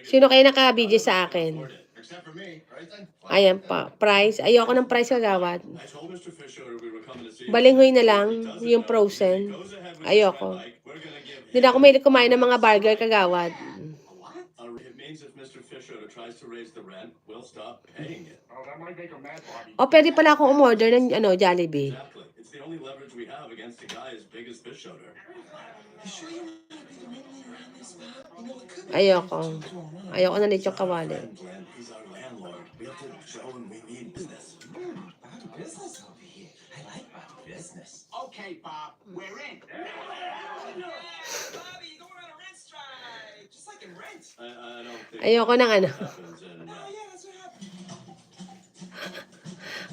Sino kayo naka-video sa akin? Ayan pa. Price. Ayoko ng price kagawad. Balinghoy na lang. Yung frozen. Ayoko. Hindi na ako mahilig kumain ng mga burger kagawad. O, pwede pala akong umorder ng Jollibee. Ayoko. Ayoko na lechong kawali. Okay, Bob, we're in. Ayoko ng ano.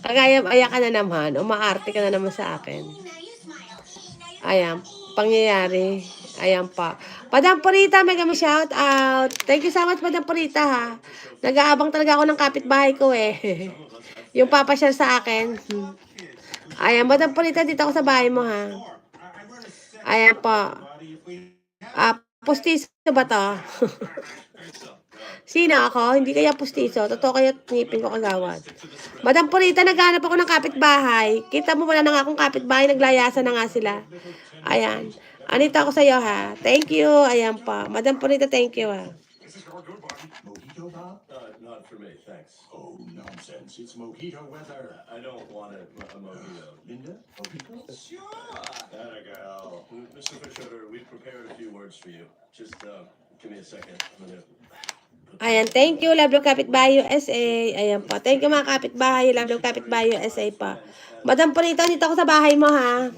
Kagaya ka na naman. Umaarte ka na naman sa akin. Ayan. Pangyayari. Ayan pa. Madam Purita, mega shout out. Thank you so much, Madam Purita, ha. Nag-aabang talaga ako ng kapitbahay ko, eh. Yung papasyal sa akin. Ayan, Madam Purita, dito ako sa bahay mo, ha. Ayan pa. Pustiso ba to? Sino ako? Hindi kaya pustiso. Totoo kaya ngipin ko kagawad. Madam Purita, naghanap ako ng kapitbahay. Kita mo, wala na nga akong kapitbahay. Naglayasan na nga sila. Ayan. Anito ako sa'yo, ha. Thank you. Ayan pa. Madam Purita, thank you, ha. Mojito, Bob? Not for me, thanks. Oh, nonsense. It's mojito weather. I don't want a mojito. Linda? Mojito? Sure. There you go. Mr. Fisher, we prepared a few words for you. Just give me a second. Ayan, thank you, Love Love Kapitbahay USA. Ayan pa. Thank you, mga kapitbahay. Love Love Kapitbahay USA pa. Madam Purita, dito ako sa bahay mo, ha.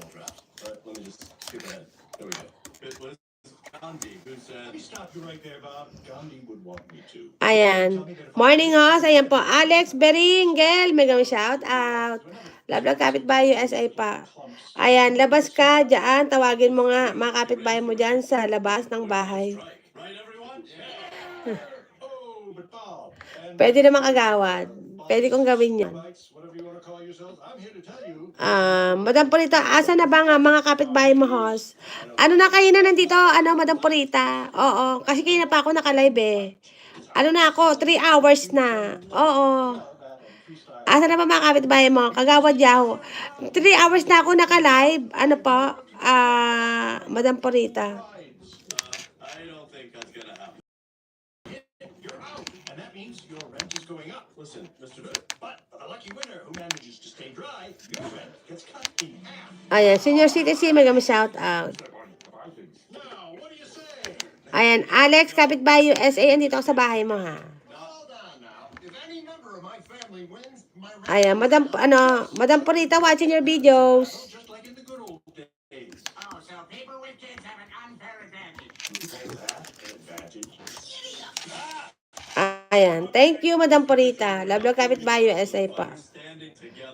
Ayan. Morning, host. Ayan po. Alex Beringel. Mega shout out. Love Love Kapitbahay USA pa. Ayan, labas ka dyan. Tawagin mo nga mga kapitbahay mo dyan sa labas ng bahay. Pwede naman kagawad. Pwede kong gawin yan. Madam Purita, asa na ba nga mga kapitbahay mo, host? Ano na kayo na nandito? Madam Purita? Oo, kasi kayo na pa ako naka-live, eh. Ano na ako? 3 hours na. Oo. Asa na ba mga kapitbahay mo? Kagawad yaho. 3 hours na ako naka-live. Ano po? Madam Purita. Ayan, senior citizen, mega shout out. Ayan, Alex, kapitbahay USA, andito ako sa bahay mo, ha. Ayan, Madam Purita, watching your videos. Ayan, thank you, Madam Purita. Love Love Kapitbahay USA pa.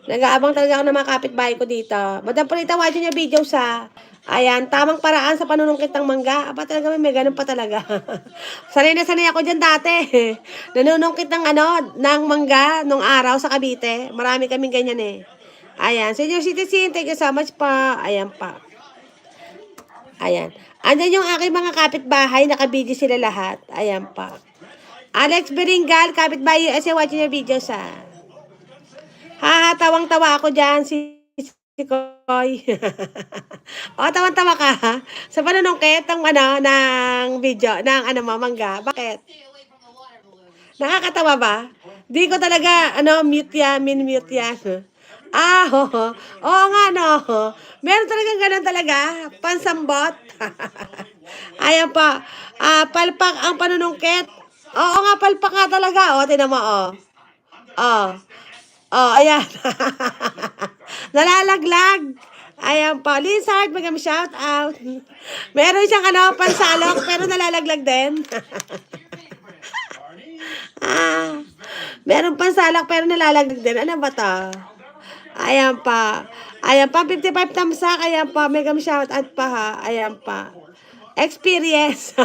Nag-aabang talaga ako ng mga kapitbahay ko dito. Madam Purita, watching your videos, ha. Ayan, tamang paraan sa panunungkit ng mangga. Aba talaga, may ganun pa talaga. Sanay na sanay ako dyan dati. Nanunungkit ng mangga nung araw sa Cavite. Marami kaming ganyan, eh. Ayan, senior citizen, thank you so much pa. Ayan pa. Ayan. Andyan yung aking mga kapitbahay, nakabidyo sila lahat. Ayan pa. Alex Beringal, kapitbahay USA, watching your videos, ha. Tawang-tawa ako dyan, si Koy. O, tawang-tawa ka, ha? Sa panunungkit ng video, ng mangga. Bakit? Nakakatawa ba? Di ko talaga, mute yan, min-mute yan. Oo nga, no. Meron talagang ganun talaga. Pansambot. Ayan pa. Palpak ang panunungkit. Oo nga, palpak nga talaga. O, tinan mo, ayan. Nalalaglag. Ayan pa. Lizard, magam shout out. Meron siyang pansalok, pero nalalaglag din. Meron pansalok, pero nalalaglag din. Ano ba to? Ayan pa. Ayan pa, 55 tamsak. Ayan pa, megam shout out pa, ha. Ayan pa. Experience.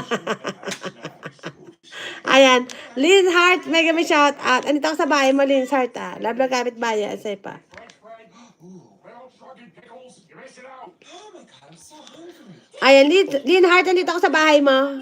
Ayan. Lynn Hart, mega shout out. Andito ako sa bahay mo, Lynn Hart, ha. Love Love Kapitbahay, asay pa. Ayan, Lynn Hart, andito ako sa bahay mo.